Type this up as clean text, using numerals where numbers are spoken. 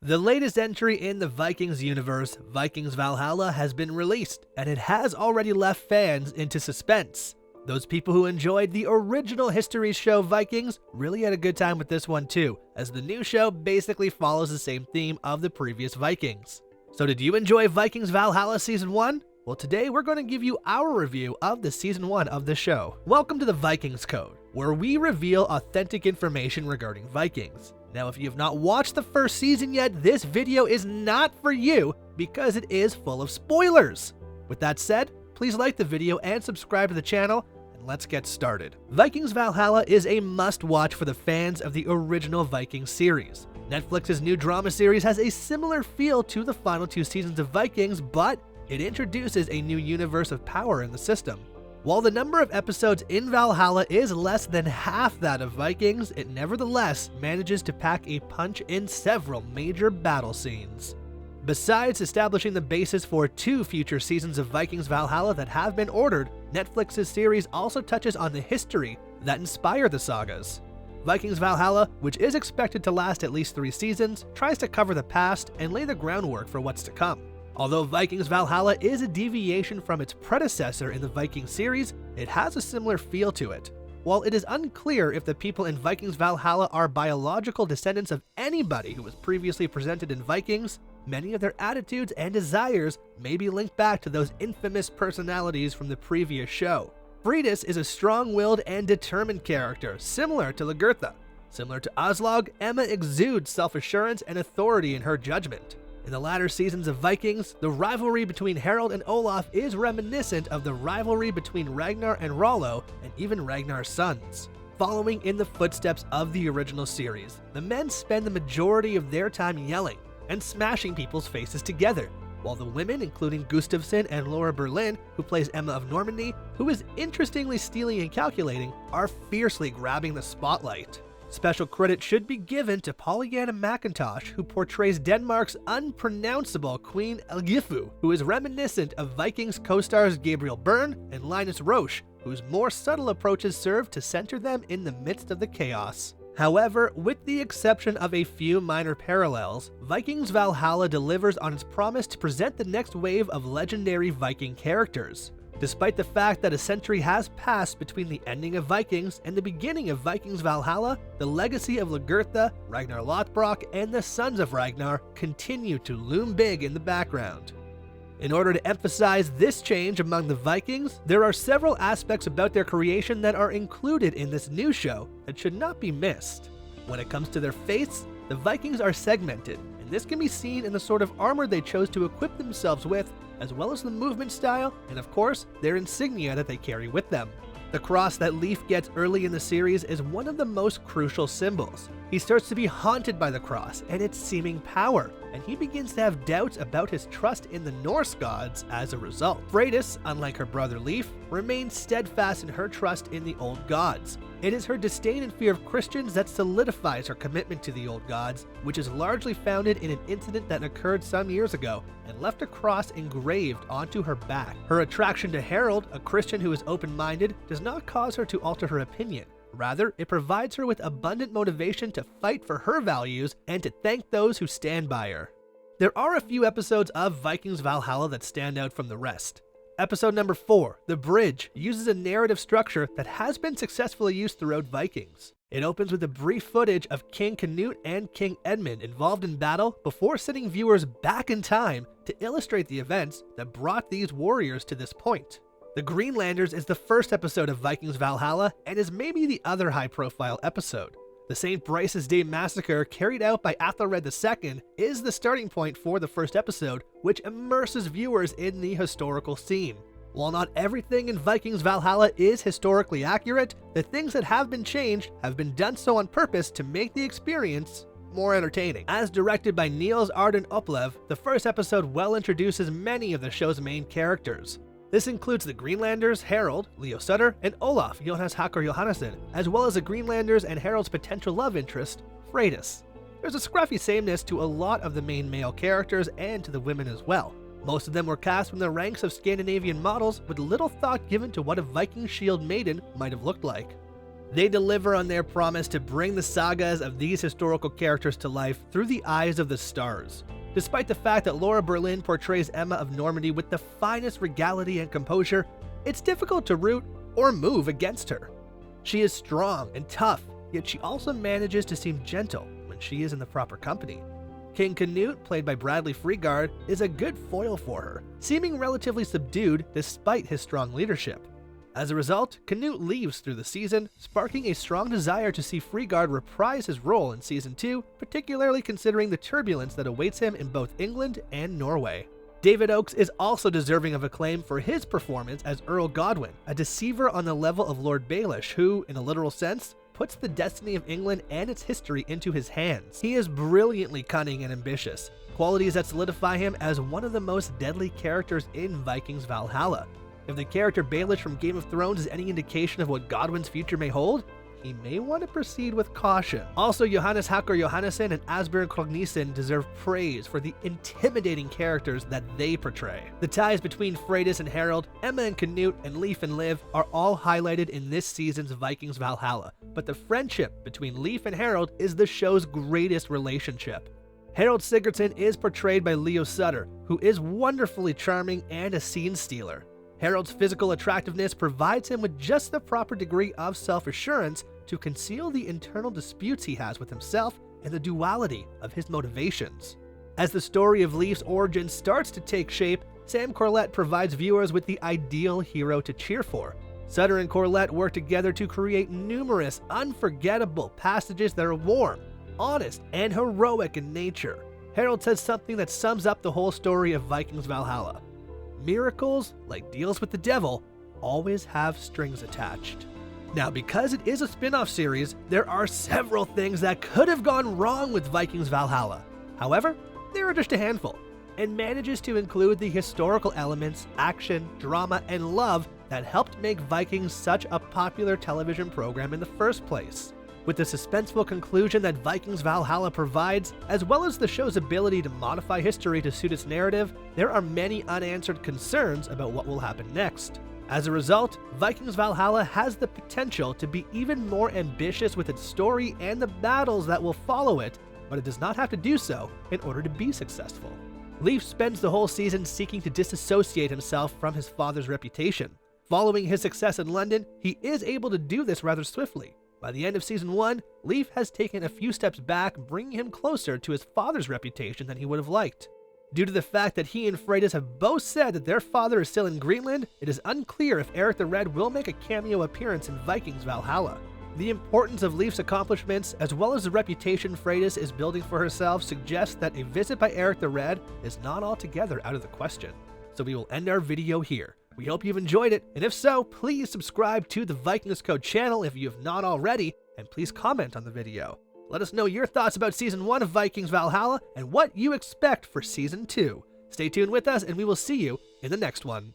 The latest entry in the Vikings universe, Vikings Valhalla, has been released, and it has already left fans into suspense. Those people who enjoyed the original history show Vikings really had a good time with this one too, as the new show basically follows the same theme of the previous Vikings. So did you enjoy Vikings Valhalla Season 1? Well, today we're going to give you our review of the Season 1 of the show. Welcome to the Vikings Code, where we reveal authentic information regarding Vikings. Now, if you have not watched the first season yet, this video is not for you because it is full of spoilers. With that said, please like the video and subscribe to the channel, and let's get started. Vikings Valhalla is a must-watch for the fans of the original Vikings series. Netflix's new drama series has a similar feel to the final two seasons of Vikings, but it introduces a new universe of power in the system. While the number of episodes in Valhalla is less than half that of Vikings, it nevertheless manages to pack a punch in several major battle scenes. Besides establishing the basis for 2 future seasons of Vikings Valhalla that have been ordered, Netflix's series also touches on the history that inspired the sagas. Vikings Valhalla, which is expected to last at least 3 seasons, tries to cover the past and lay the groundwork for what's to come. Although Vikings Valhalla is a deviation from its predecessor in the Viking series, it has a similar feel to it. While it is unclear if the people in Vikings Valhalla are biological descendants of anybody who was previously presented in Vikings, many of their attitudes and desires may be linked back to those infamous personalities from the previous show. Freydis is a strong-willed and determined character, similar to Lagertha. Similar to Aslog, Emma exudes self-assurance and authority in her judgment. In the latter seasons of Vikings, the rivalry between Harold and Olaf is reminiscent of the rivalry between Ragnar and Rollo, and even Ragnar's sons. Following in the footsteps of the original series, the men spend the majority of their time yelling and smashing people's faces together, while the women, including Gustafsson and Laura Berlin, who plays Emma of Normandy, who is interestingly steely and calculating, are fiercely grabbing the spotlight. Special credit should be given to Pollyanna McIntosh, who portrays Denmark's unpronounceable Queen Elgifu, who is reminiscent of Vikings co-stars Gabriel Byrne and Linus Roche, whose more subtle approaches serve to center them in the midst of the chaos. However, with the exception of a few minor parallels, Vikings Valhalla delivers on its promise to present the next wave of legendary Viking characters. Despite the fact that a century has passed between the ending of Vikings and the beginning of Vikings Valhalla, the legacy of Lagertha, Ragnar Lothbrok, and the Sons of Ragnar continue to loom big in the background. In order to emphasize this change among the Vikings, there are several aspects about their creation that are included in this new show that should not be missed. When it comes to their faiths, the Vikings are segmented, and this can be seen in the sort of armor they chose to equip themselves with, as well as the movement style, and of course, their insignia that they carry with them. The cross that Leif gets early in the series is one of the most crucial symbols. He starts to be haunted by the cross and its seeming power, and he begins to have doubts about his trust in the Norse gods as a result. Freydis, unlike her brother Leif, remains steadfast in her trust in the old gods. It is her disdain and fear of Christians that solidifies her commitment to the old gods, which is largely founded in an incident that occurred some years ago and left a cross engraved onto her back. Her attraction to Harold, a Christian who is open-minded, does not cause her to alter her opinion. Rather, it provides her with abundant motivation to fight for her values and to thank those who stand by her. There are a few episodes of Vikings Valhalla that stand out from the rest. Episode number 4, The Bridge, uses a narrative structure that has been successfully used throughout Vikings. It opens with a brief footage of King Canute and King Edmund involved in battle before sending viewers back in time to illustrate the events that brought these warriors to this point. The Greenlanders is the first episode of Vikings Valhalla and is maybe the other high-profile episode. The St. Brice's Day massacre carried out by Athelred II is the starting point for the first episode, which immerses viewers in the historical scene. While not everything in Vikings Valhalla is historically accurate, the things that have been changed have been done so on purpose to make the experience more entertaining. As directed by Niels Arden Oplev, the first episode well introduces many of the show's main characters. This includes the Greenlanders, Harold, Leo Sutter, and Olaf, Jonas Hakkar Johannesson, as well as the Greenlanders and Harold's potential love interest, Freydis. There's a scruffy sameness to a lot of the main male characters and to the women as well. Most of them were cast from the ranks of Scandinavian models with little thought given to what a Viking shield maiden might have looked like. They deliver on their promise to bring the sagas of these historical characters to life through the eyes of the stars. Despite the fact that Laura Berlin portrays Emma of Normandy with the finest regality and composure, it's difficult to root or move against her. She is strong and tough, yet she also manages to seem gentle when she is in the proper company. King Canute, played by Bradley Freegard, is a good foil for her, seeming relatively subdued despite his strong leadership. As a result, Canute leaves through the season, sparking a strong desire to see Freegard reprise his role in Season 2, particularly considering the turbulence that awaits him in both England and Norway. David Oakes is also deserving of acclaim for his performance as Earl Godwin, a deceiver on the level of Lord Baelish who, in a literal sense, puts the destiny of England and its history into his hands. He is brilliantly cunning and ambitious, qualities that solidify him as one of the most deadly characters in Vikings Valhalla. If the character Baelish from Game of Thrones is any indication of what Godwin's future may hold, he may want to proceed with caution. Also, Johannes Hakar Johannesson and Asbjørn Krognissen deserve praise for the intimidating characters that they portray. The ties between Freydis and Harold, Emma and Canute, and Leif and Liv are all highlighted in this season's Vikings Valhalla, but the friendship between Leif and Harold is the show's greatest relationship. Harold Sigurdsson is portrayed by Leo Sutter, who is wonderfully charming and a scene stealer. Harold's physical attractiveness provides him with just the proper degree of self-assurance to conceal the internal disputes he has with himself and the duality of his motivations. As the story of Leif's origin starts to take shape, Sam Corlett provides viewers with the ideal hero to cheer for. Sutter and Corlett work together to create numerous unforgettable passages that are warm, honest, and heroic in nature. Harold says something that sums up the whole story of Vikings Valhalla. Miracles, like deals with the devil, always have strings attached. Now, because it is a spin-off series, there are several things that could have gone wrong with Vikings Valhalla. However, there are just a handful, and manages to include the historical elements, action, drama, and love that helped make Vikings such a popular television program in the first place. With the suspenseful conclusion that Vikings Valhalla provides, as well as the show's ability to modify history to suit its narrative, there are many unanswered concerns about what will happen next. As a result, Vikings Valhalla has the potential to be even more ambitious with its story and the battles that will follow it, but it does not have to do so in order to be successful. Leif spends the whole season seeking to disassociate himself from his father's reputation. Following his success in London, he is able to do this rather swiftly. By the end of Season 1, Leif has taken a few steps back, bringing him closer to his father's reputation than he would have liked. Due to the fact that he and Freydis have both said that their father is still in Greenland, it is unclear if Eric the Red will make a cameo appearance in Vikings Valhalla. The importance of Leif's accomplishments, as well as the reputation Freydis is building for herself, suggests that a visit by Eric the Red is not altogether out of the question. So we will end our video here. We hope you've enjoyed it, and if so, please subscribe to the Vikings Code channel if you have not already, and please comment on the video. Let us know your thoughts about Season 1 of Vikings Valhalla and what you expect for Season 2. Stay tuned with us, and we will see you in the next one.